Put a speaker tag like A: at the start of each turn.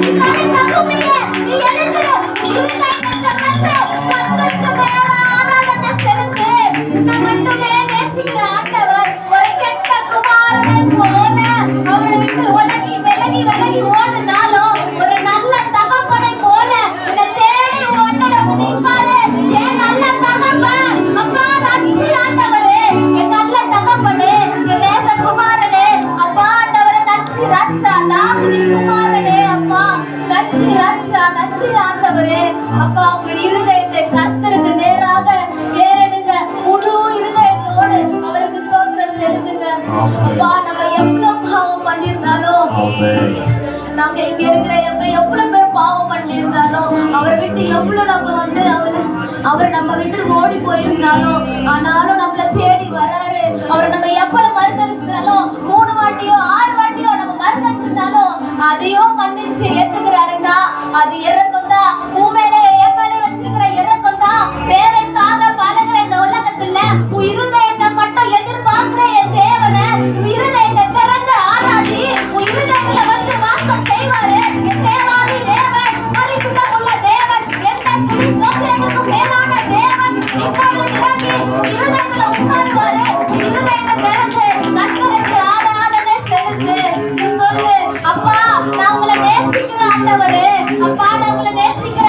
A: நீ தலை தகுமைய நீ எழுந்திரு இருதை கத்தருக்கு ஆராதனை செலுத்து. உன்னை மட்டுமே நேசிக்கிற ஆண்டவர் ஒரு கெட்ட குமாரனை போல அவரை விட்டு விலகி விலகி விலகி ஓடுனாலும் ஒரு நல்ல தகப்பனை போல உன்னை தேடி ஓட்டல நிற்பாரு. என் நல்ல தகப்பன் அப்பா நன்றி ஆண்டவரே, என் நல்ல தகப்பனே, என் நேசகுமாரனே அப்பா ஆண்டவரே நன்றி ராஜா தாவீதின் குமாரனே அப்பா நன்றி ராஜா நன்றி ஆண்டவரே. அப்பா உங்கள் இருதயத்தை கர்த்தருக்கு நேராக ஏறெடுங்க, முழு இருதயத்தோடு அவருக்கு ஸ்தோத்திரம் செலுத்துங்க. அப்பா நம்ம எவ்வளவு பாவம் பண்ணியிருந்தாலும், நாங்க இங்க இருக்கிற எவ்வளவு பேர் பாவம் பண்ணியிருந்தாலும், அவரை விட்டு எவ்வளவு நம்ம வந்து அவர் நம்ம விட்டு ஓடி போயிருந்தாலும், ஆனாலும் நம்மள தேடி வராரு. அவர் நம்ம எவ்வளவு மறுதளிச்சிருந்தாலும், 3 வாட்டியோ 6 வாட்டியோ நம்ம மறுதளிச்சிருந்தாலும் அதையும் மன்னிச்சு ஏத்துக்கிறாருன்னா அது இறக்கம் தான். உண்மையிலே என் மேலே வச்சிருக்கிற இறக்கம் தான். தேவைக்காக பழகிற இந்த உலகத்துல உன் இருதயத்தை மட்டும் எதிர்பார்க்கிற என் தேவனை உன் இருதயத்தை திறந்து ஆராதி. உன் இருதயத்துல வந்து வாசம் செய்வாரு என் தேவாதி தேவன், பரிசுத்தம் உள்ள தேவன், எந்த துதி சோதனைக்கும் மேலான தேவன். இப்பொழுது இறங்கி இருதயத்துல உட்காருவாரு. இருதயத்தை திறந்து கர்த்தருக்கு ஆராதனை செலுத்து. நீ சொல்லு, அப்பா நான் உங்களை நேசிக்கிற ஆண்டவரே, அப்பா நான் உங்களை நேசிக்கிற